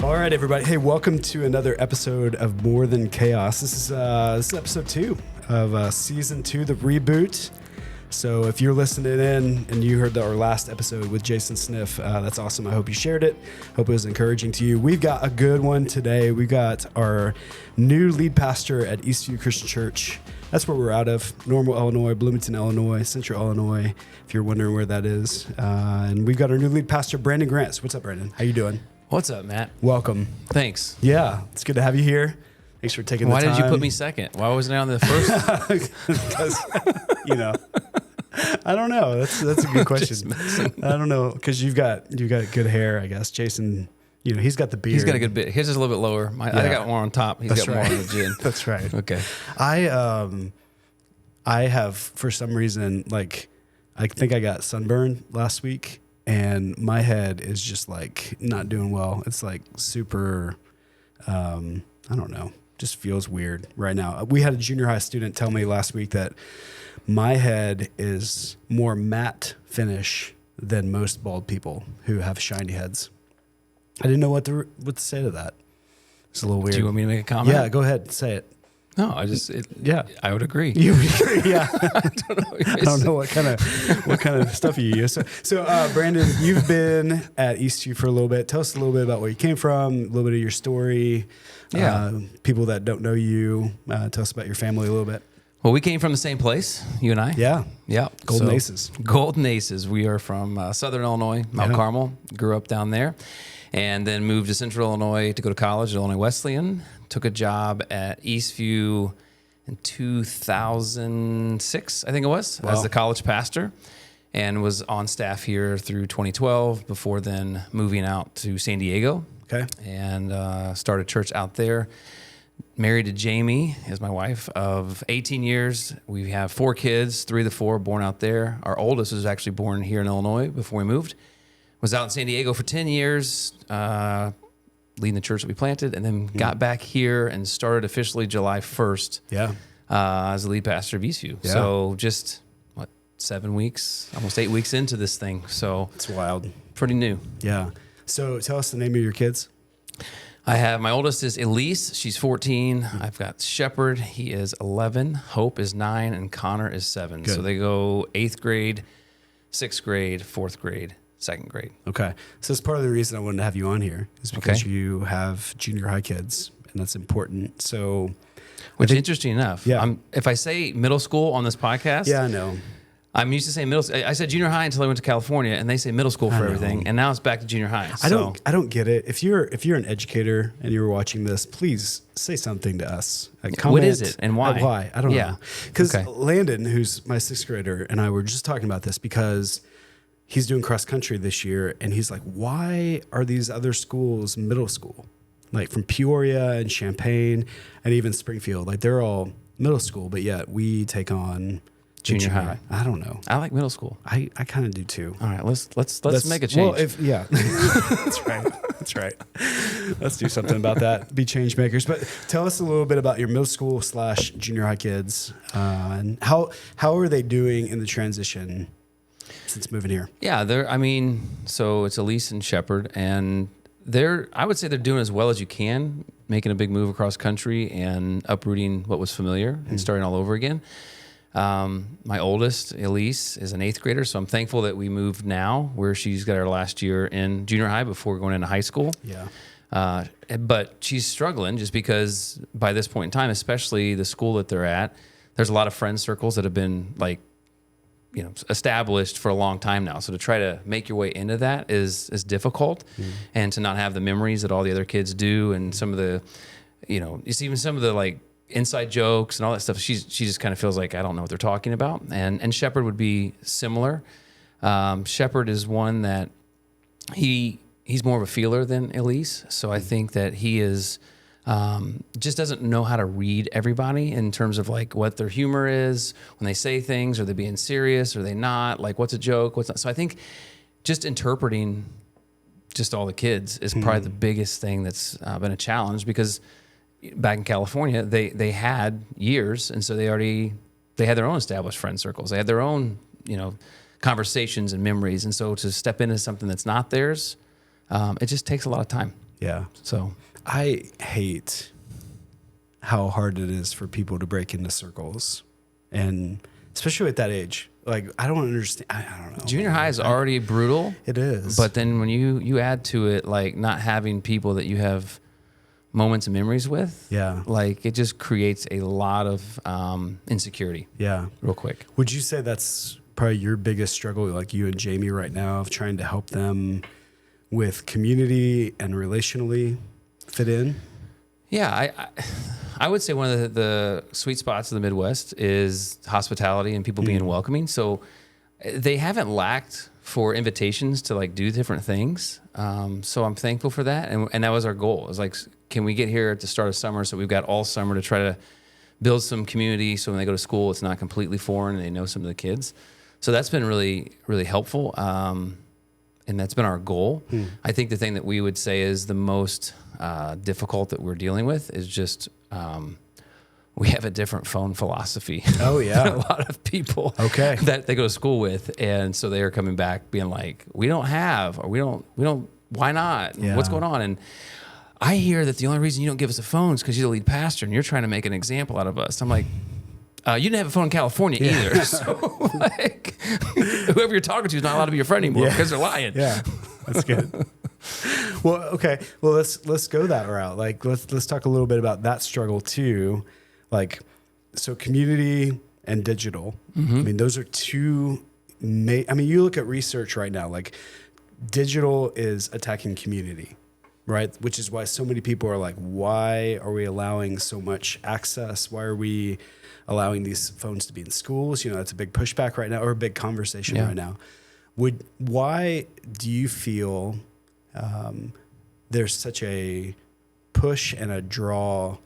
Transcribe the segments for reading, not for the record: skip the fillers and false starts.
All right, everybody. Hey, welcome to another episode of More Than Chaos. This is episode 2 of season 2, the reboot. So if you're listening in and you heard our last episode with Jason Sniff, that's awesome. I hope you shared it. Hope it was encouraging to you. We've got a good one today. We got our new lead pastor at Eastview Christian Church. That's where we're out of. Normal, Illinois, Bloomington, Illinois, Central Illinois, if you're wondering where that is. And we've got our new lead pastor, Brandon Grant. So what's up, Brandon? How you doing? What's up, Matt? Welcome. Thanks. Yeah, it's good to have you here. Thanks for taking the time. Why did you put me second? Why wasn't I on the first? Because, I don't know. That's a good question. I don't know, because you've got good hair, I guess. Jason, he's got the beard. He's got a good bit. His is a little bit lower. I got more on top. He's got more on the chin. That's right. Okay. I have, for some reason, I think I got sunburned last week. And my head is just not doing well. It's super, I don't know, just feels weird right now. We had a junior high student tell me last week that my head is more matte finish than most bald people who have shiny heads. I didn't know what to say to that. It's a little weird. Do you want me to make a comment? Yeah, go ahead. Say it. No, I would agree. You agree? Yeah. I don't know what kind of stuff you use. So Brandon, you've been at Eastview for a little bit. Tell us a little bit about where you came from, a little bit of your story. Yeah. People that don't know you, tell us about your family a little bit. Well, we came from the same place, you and I. Yeah. Yeah. Golden Aces. Golden Aces. We are from Southern Illinois, Mount Carmel. Grew up down there. And then moved to Central Illinois to go to college at Illinois Wesleyan. Took a job at Eastview in 2006, I think it was, as the college pastor, and was on staff here through 2012 before then moving out to San Diego. Okay. And started church out there. Married to Jamie, as my wife, of 18 years. We have 4 kids, 3 of the 4 born out there. Our oldest was actually born here in Illinois before we moved. Was out in San Diego for 10 years, leading the church that we planted, and then got back here and started officially July 1st as the lead pastor of Eastview. Yeah. So just, 7 weeks, almost 8 weeks into this thing. So it's wild. Pretty new. Yeah. So tell us the name of your kids. I have, my oldest is Elise. She's 14. I've got Shepherd. He is 11. Hope is 9. And Connor is 7. Good. So they go 8th grade, 6th grade, 4th grade, 2nd grade. Okay. So that's part of the reason I wanted to have you on here is because you have junior high kids, and that's important. So, which, interesting enough, yeah. If I say middle school on this podcast, yeah, I know. I'm used to saying middle. I said junior high until I went to California, and they say middle school for everything, and now it's back to junior high. So. I don't get it. If you're an educator and you're watching this, please say something to us. Comment, what is it and why? Why? I don't know. Because Landon, who's my 6th grader, and I were just talking about this because he's doing cross country this year, and he's like, why are these other schools middle school? Like from Peoria and Champaign and even Springfield, they're all middle school, but yet we take on junior high. I don't know. I like middle school. I kind of do too. All right, let's make a change. Well, that's right. That's right. Let's do something about that. Be change makers. But tell us a little bit about your middle school / junior high kids, and how are they doing in the transition since moving here? Yeah, so it's Elise and Shepherd, and I would say they're doing as well as you can, making a big move across country and uprooting what was familiar and starting all over again. My oldest, Elise, is an 8th grader, so I'm thankful that we moved now, where she's got her last year in junior high before going into high school. Yeah. But she's struggling just because by this point in time, especially the school that they're at, there's a lot of friend circles that have been established for a long time now. So to try to make your way into that is difficult, and to not have the memories that all the other kids do, and some of the, even some of the inside jokes and all that stuff. She just kind of feels like I don't know what they're talking about. And Shepherd would be similar. Shepherd is one that he's more of a feeler than Elise. So I think that he is just doesn't know how to read everybody in terms of what their humor is when they say things. Are they being serious? Are they not? What's a joke? What's not? So I think just interpreting just all the kids is probably the biggest thing that's been a challenge, because back in California, they had years, and so they had their own established friend circles. They had their own, conversations and memories. And so to step into something that's not theirs, it just takes a lot of time. Yeah. So I hate how hard it is for people to break into circles, and especially at that age. Like, I don't understand. I don't know. junior high is already brutal. It is. But then when you add to it, like not having people that you have moments and memories with, yeah. like it just creates a lot of insecurity Yeah. real quick. Would you say that's probably your biggest struggle, like you and Jamie right now, of trying to help them with community and relationally fit in? Yeah, I would say one of the sweet spots of the Midwest is hospitality and people being welcoming. So they haven't lacked for invitations to like do different things. So I'm thankful for that. And that was our goal. It was like, can we get here at the start of summer? So we've got all summer to try to build some community. So when they go to school, it's not completely foreign and they know some of the kids. So that's been really, really helpful. And that's been our goal. I think the thing that we would say is the most difficult that we're dealing with is just we have a different phone philosophy. Oh, yeah. than a lot of people that they go to school with. And so they are coming back being like, we don't, why not? Yeah. What's going on? And I hear that the only reason you don't give us a phone is because you're the lead pastor and you're trying to make an example out of us. I'm like, you didn't have a phone in California either. So like, whoever you're talking to is not allowed to be your friend anymore because they're lying. Yeah, that's good. Well, okay. Well, let's go that route. Like, let's talk a little bit about that struggle too. Like, so community and digital. I mean, those are two. I mean, you look at research right now. Like, digital is attacking community, right? Which is why so many people are like, why are we allowing so much access? Why are we allowing these phones to be in schools? You know, that's a big pushback right now, or a big conversation right now. Why do you feel there's such a push and a draw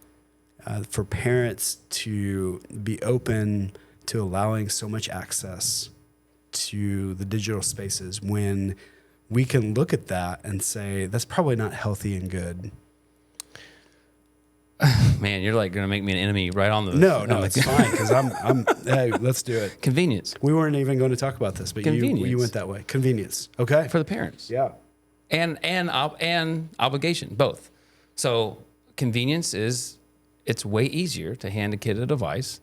for parents to be open to allowing so much access to the digital spaces when we can look at that and say that's probably not healthy and good? Man, you're like going to make me an enemy right on the... No, it's fine because I'm hey, let's do it. Convenience. We weren't even going to talk about this, but you went that way. Convenience. Okay. For the parents. Yeah. And obligation, both. So convenience is, it's way easier to hand a kid a device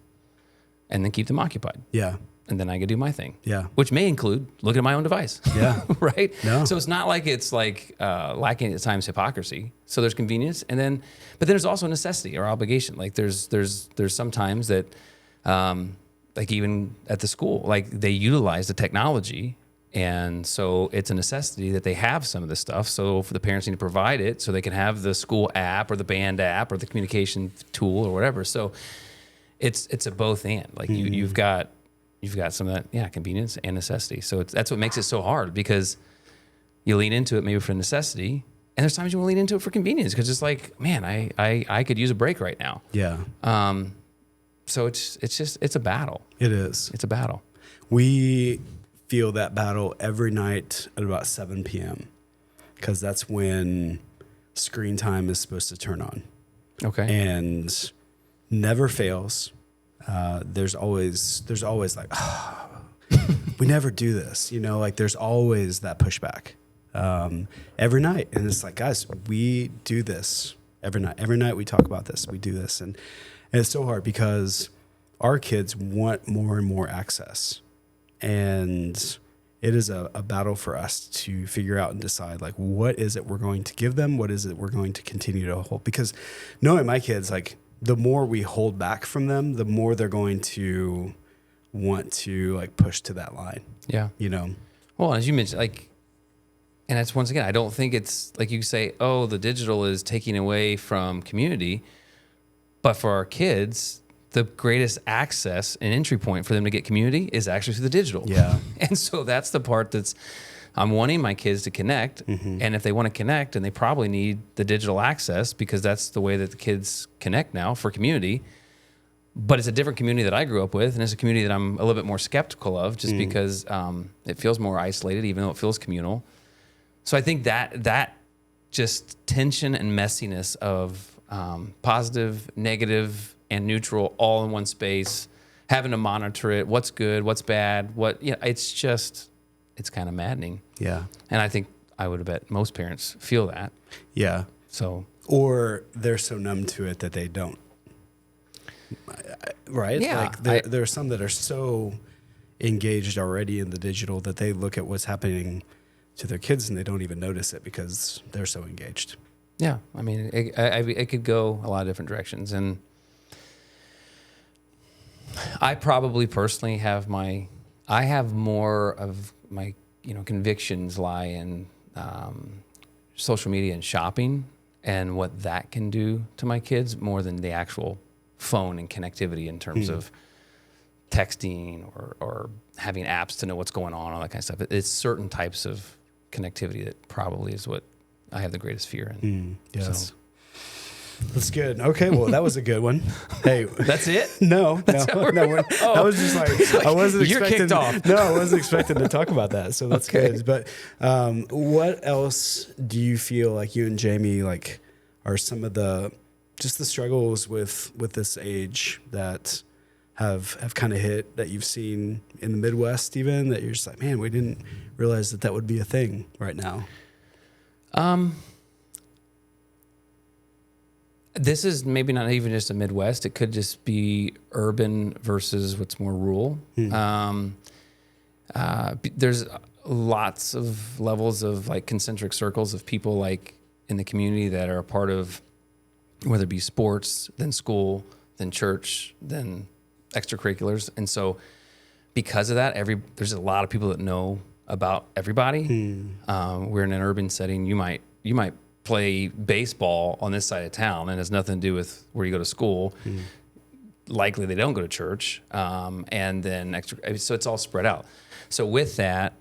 and then keep them occupied. Yeah. And then I can do my thing. Yeah. Which may include looking at my own device. Yeah. Right? No. So it's not like it's like lacking at times hypocrisy. So there's convenience, but then there's also necessity or obligation. Like there's some times that like even at the school, like they utilize the technology, and so it's a necessity that they have some of this stuff. So for the parents need to provide it so they can have the school app or the band app or the communication tool or whatever. So it's a both and. Like you've got some of that, convenience and necessity. So that's what makes it so hard, because you lean into it maybe for necessity, and there's times you want to lean into it for convenience because it's like, man, I could use a break right now. Yeah. So it's a battle. It is. It's a battle. We feel that battle every night at about 7 p.m. because that's when screen time is supposed to turn on. Okay. And never fails. There's always like, we never do this, you know, like there's always that pushback every night. And it's like, guys, we do this every night. Every night we talk about this, we do this. And it's so hard because our kids want more and more access. And it is a battle for us to figure out and decide, like, what is it we're going to give them? What is it we're going to continue to hold? Because knowing my kids, like, the more we hold back from them, the more they're going to want to like push to that line. Yeah. You know? Well, as you mentioned, like, and that's once again, I don't think it's like you say, oh, the digital is taking away from community. But for our kids, the greatest access and entry point for them to get community is actually through the digital. Yeah. And so that's the part I'm wanting my kids to connect. And if they want to connect, and they probably need the digital access because that's the way that the kids connect now for community. But it's a different community that I grew up with, and it's a community that I'm a little bit more skeptical of just because it feels more isolated, even though it feels communal. So I think that just tension and messiness of positive, negative, and neutral all in one space, having to monitor it, what's good, what's bad, it's kind of maddening. Yeah. And I think I would have bet most parents feel that. Yeah. So, or they're so numb to it that they don't. Right? Yeah, Like there are some that are so engaged already in the digital that they look at what's happening to their kids and they don't even notice it because they're so engaged. yeah, I mean, it could go a lot of different directions. And I probably personally have more of my, convictions lie in social media and shopping and what that can do to my kids more than the actual phone and connectivity in terms of texting or having apps to know what's going on, all that kind of stuff. It's certain types of connectivity that probably is what I have the greatest fear in. Yes. So. That's good. Okay, well, that was a good one. Hey, That's it? No. I was just like, I wasn't You're expecting. kicked off. No, I wasn't expecting to talk about that. So that's Okay. good. But what else do you feel like you and Jamie like are some of the struggles with this age that have kind of hit that you've seen in the Midwest, even that you're just like, man, we didn't realize that would be a thing right now. This is maybe not even just a Midwest. It could just be urban versus what's more rural. There's lots of levels of like concentric circles of people like in the community that are a part of, whether it be sports, then school, then church, then extracurriculars. And so because of that, there's a lot of people that know about everybody. We're in an urban setting. You might play baseball on this side of town and it has nothing to do with where you go to school. Likely they don't go to church. And then so it's all spread out. So with that,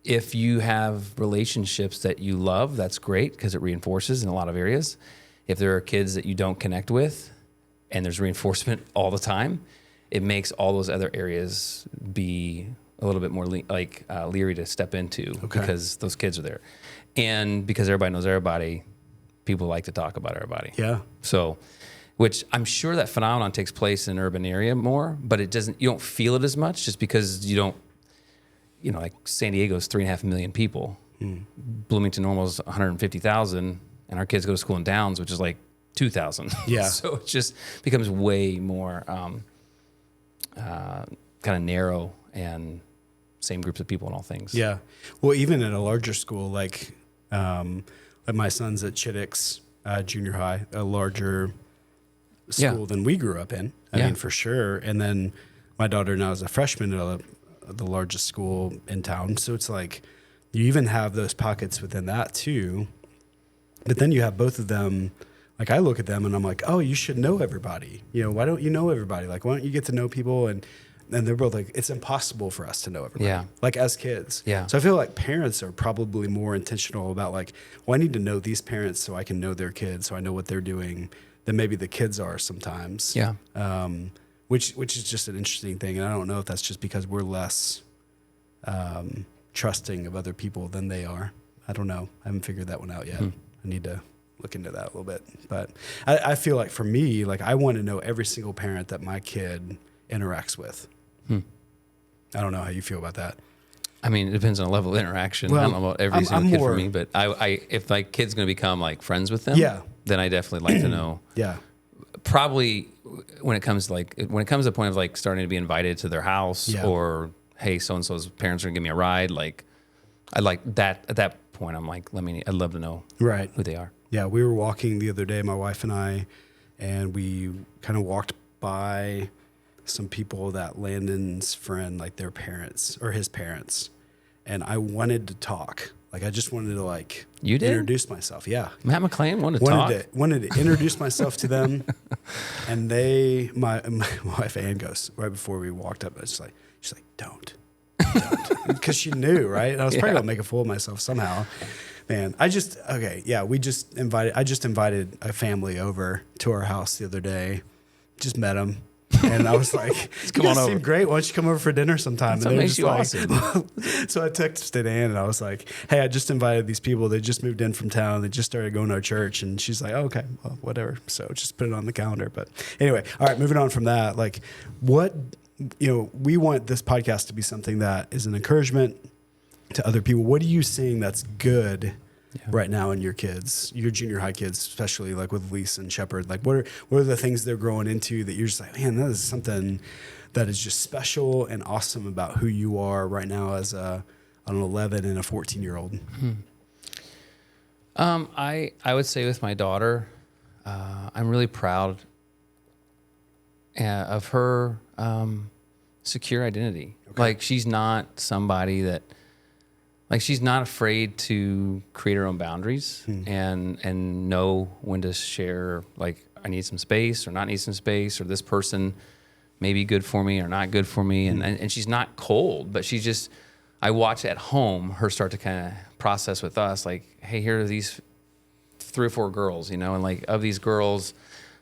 if you have relationships that you love, that's great because it reinforces in a lot of areas. If there are kids that you don't connect with and there's reinforcement all the time, it makes all those other areas be a little bit more leery to step into because those kids are there. And because everybody knows everybody, people like to talk about everybody. Yeah. So, which I'm sure that phenomenon takes place in an urban area more, but you don't feel it as much just because you don't, like San Diego's 3.5 million people. Bloomington Normal's 150,000, and our kids go to school in Downs, which is like 2,000. Yeah. So it just becomes way more kind of narrow and same groups of people and all things. Yeah. Well, even at a larger school, like my son's at Chittix Junior High, a larger school than we grew up in. I mean, for sure. And then my daughter now is a freshman at the largest school in town. So it's like you even have those pockets within that too. But then you have both of them. Like I look at them and I'm like, oh, you should know everybody. Why don't you know everybody? Like, why don't you get to know people? And they're both like, it's impossible for us to know everybody. Yeah. Like as kids. Yeah. So I feel like parents are probably more intentional about like, well, I need to know these parents so I can know their kids, so I know what they're doing, than maybe the kids are sometimes. Yeah. Which is just an interesting thing. And I don't know if that's just because we're less trusting of other people than they are. I don't know. I haven't figured that one out yet. I need to look into that a little bit. But I feel like for me, like I want to know every single parent that my kid interacts with. I don't know how you feel about that. I mean, it depends on the level of interaction. Well, I don't know about every single kid for me, but if my kid's going to become like friends with them, then I definitely like to know. Yeah. Probably when it comes to the point of like starting to be invited to their house or, hey, so-and-so's parents are going to give me a ride. Like I like that at that point. I'm like, I'd love to know who they are. Yeah. We were walking the other day, my wife and I, and we kind of walked by some people that Landon's friend, like their parents or his parents. And I wanted to talk. Like, I just wanted to like introduce myself. Yeah. Matt McClain wanted to talk. Wanted to introduce myself to them. And my wife Ann goes right before we walked up. She's like, don't. Because she knew, right? And I was probably going to make a fool of myself somehow. Man, I just invited a family over to our house the other day. Just met them. And I was like, come on over. Seem great. Why don't you come over for dinner sometime? That makes you awesome. So I texted Ann and I was like, hey, I just invited these people. They just moved in from town. They just started going to our church. And she's like, oh, okay, well, whatever. So just put it on the calendar. But anyway, all right, moving on from that. Like we want this podcast to be something that is an encouragement to other people. What are you seeing that's good right now in your kids, your junior high kids, especially like with Lisa and Shepherd? Like what are the things they're growing into that you're just like, man, that is something that is just special and awesome about who you are right now as an 11 and a 14-year-old? I would say with my daughter, I'm really proud of her secure identity. Okay. Like she's not somebody that, like she's not afraid to create her own boundaries and know when to share, like I need some space or not need some space, or this person may be good for me or not good for me. And she's not cold, but she's just, I watch at home her start to kind of process with us, like, hey, here are these 3 or 4 girls, and like of these girls,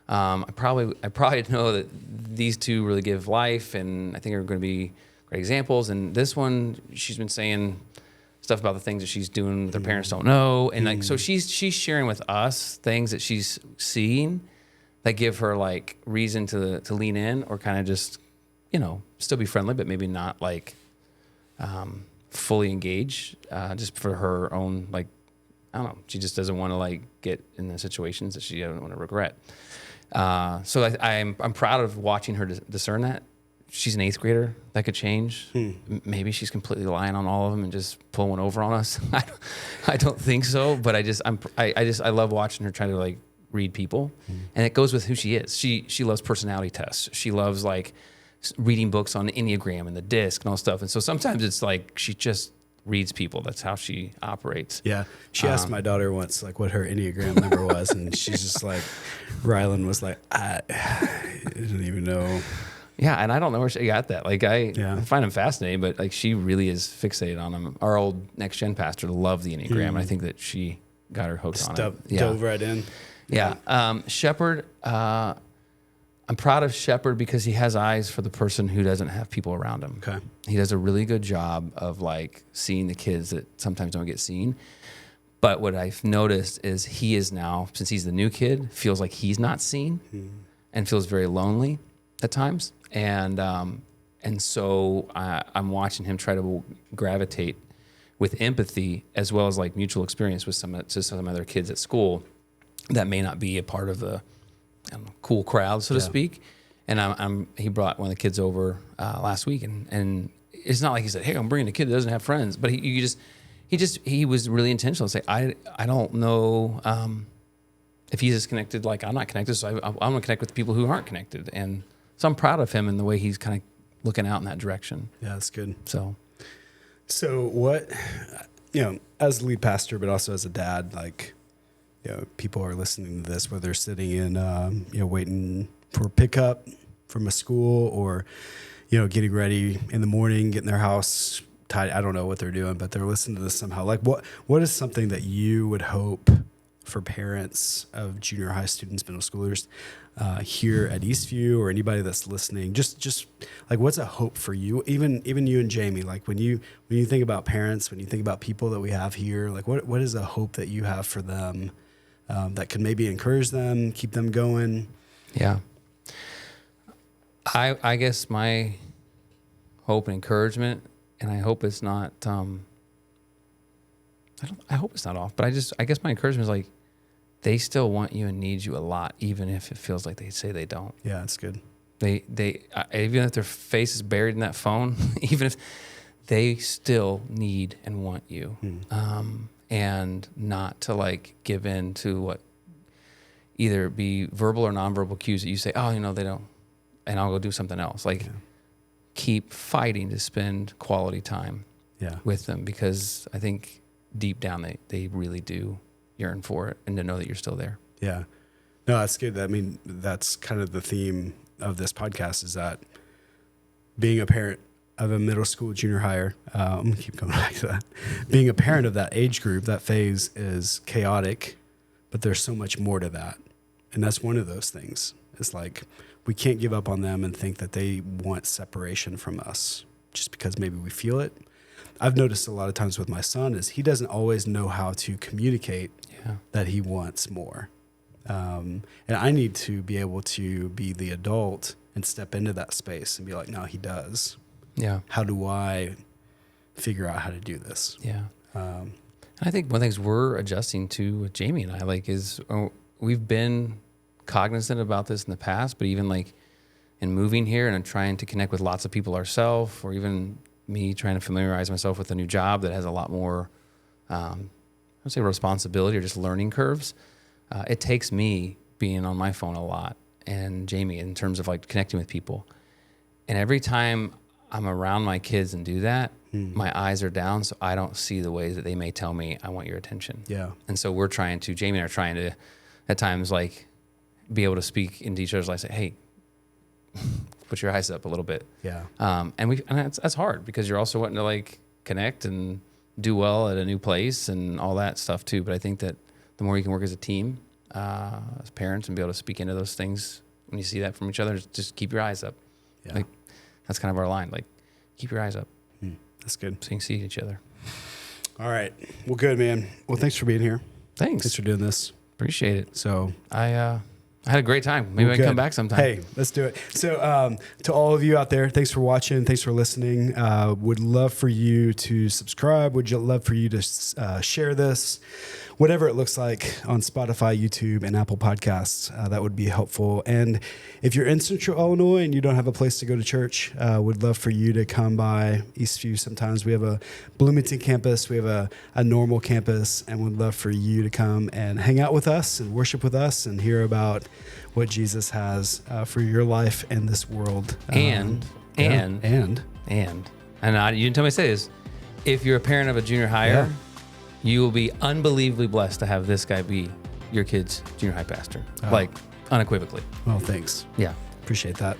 I probably know that these 2 really give life, and I think are going to be great examples. And this one, she's been saying stuff about the things that she's doing that their parents don't know, and like so she's sharing with us things that she's seeing that give her like reason to lean in, or kind of just still be friendly, but maybe not like fully engage, just for her own, like, I don't know, she just doesn't want to like get in the situations that she doesn't want to regret. So I'm proud of watching her discern that. She's an 8th grader. That could change. Maybe she's completely lying on all of them and just pulling one over on us. I don't think so, but I love watching her try to like read people, and it goes with who she is. She loves personality tests. She loves like reading books on the Enneagram and the DISC and all stuff. And so sometimes it's like she just reads people. That's how she operates. Yeah. She asked my daughter once like what her Enneagram number was, and she's just like, Rylan was like, I don't even know. Yeah, and I don't know where she got that. Like I find him fascinating, but like she really is fixated on him. Our old next gen pastor loved the Enneagram, and I think that she got her hooked on it. Dove right in. Yeah. Shepherd, I'm proud of Shepherd because he has eyes for the person who doesn't have people around him. Okay. He does a really good job of like seeing the kids that sometimes don't get seen. But what I've noticed is he is now, since he's the new kid, feels like he's not seen and feels very lonely at times. And so I'm watching him try to gravitate with empathy as well as like mutual experience with some other kids at school that may not be a part of the cool crowd, so to speak. And he brought one of the kids over last week, and it's not like he said, "Hey, I'm bringing a kid that doesn't have friends," but he was really intentional to say, "I don't know if he's as connected like I'm not connected, so I'm gonna connect with the people who aren't connected." And so I'm proud of him in the way he's kind of looking out in that direction. Yeah, that's good. So what, as lead pastor, but also as a dad, like, people are listening to this, whether they're sitting in, waiting for pickup from a school, or, getting ready in the morning, getting their house tidy. I don't know what they're doing, but they're listening to this somehow. Like what is something that you would hope for parents of junior high students, middle schoolers, here at Eastview, or anybody that's listening, just like, what's a hope for you? Even you and Jamie, like when you think about parents, when you think about people that we have here, like what is a hope that you have for them, that can maybe encourage them, keep them going? Yeah. I guess my hope and encouragement, and I hope it's not, I hope it's not off, but I guess my encouragement is like, they still want you and need you a lot, even if it feels like they say they don't. Yeah, that's good. They even if their face is buried in that phone, even if they still need and want you, and not to like give in to what either be verbal or nonverbal cues that you say, oh, they don't, and I'll go do something else. Like, keep fighting to spend quality time with them, because I think deep down they really do yearn for it, and to know that you're still there. Yeah. No, that's good. I mean, that's kind of the theme of this podcast, is that being a parent of a middle school, junior higher, I'm going to keep going back to that. Being a parent of that age group, that phase is chaotic, but there's so much more to that. And that's one of those things. It's like, we can't give up on them and think that they want separation from us just because maybe we feel it. I've noticed a lot of times with my son is he doesn't always know how to communicate that he wants more. And I need to be able to be the adult and step into that space and be like, no, he does. Yeah. How do I figure out how to do this? Yeah. I think one of the things we're adjusting to with Jamie and I is we've been cognizant about this in the past, but even in moving here and trying to connect with lots of people ourselves, or even me trying to familiarize myself with a new job that has a lot more, I would say responsibility or just learning curves. It takes me being on my phone a lot and Jamie in terms of connecting with people. And every time I'm around my kids and do that, my eyes are down, so I don't see the ways that they may tell me, I want your attention. Yeah. And so Jamie and I are trying to, at times, be able to speak into each other's lives, say, hey, put your eyes up a little bit. Yeah. And that's hard because you're also wanting to connect and do well at a new place and all that stuff too. But I think that the more you can work as a team, as parents, and be able to speak into those things when you see that from each other, just keep your eyes up. Yeah. That's kind of our line. Keep your eyes up. That's good. So you can see each other. All right. Well, good, man. Well, thanks for being here. Thanks for doing this. Appreciate it. So I had a great time. Maybe I can come back sometime. Hey, let's do it. So to all of you out there, thanks for watching. Thanks for listening. Would love for you to subscribe. Would you love for you to share this, whatever it looks like on Spotify, YouTube, and Apple Podcasts. That would be helpful. And if you're in Central Illinois and you don't have a place to go to church, would love for you to come by Eastview sometimes. We have a Bloomington campus. We have a Normal campus, and would love for you to come and hang out with us and worship with us and hear about what Jesus has for your life and this world. And you didn't tell me to say this. If you're a parent of a junior higher, you will be unbelievably blessed to have this guy be your kid's junior high pastor, unequivocally. Well, thanks. Yeah. Appreciate that.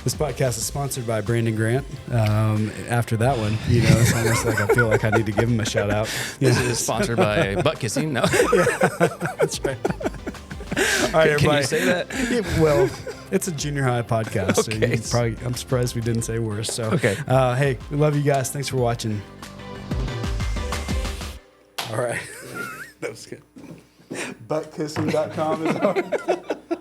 This podcast is sponsored by Brandon Grant. After that one, it's almost like I feel like I need to give him a shout out. This is sponsored by butt kissing. No. That's right. All right, can you say that? Well, it's a junior high podcast. Okay. So I'm surprised we didn't say worse. So, okay. Hey, we love you guys. Thanks for watching. All right. That was good. Buttkissing.com is on.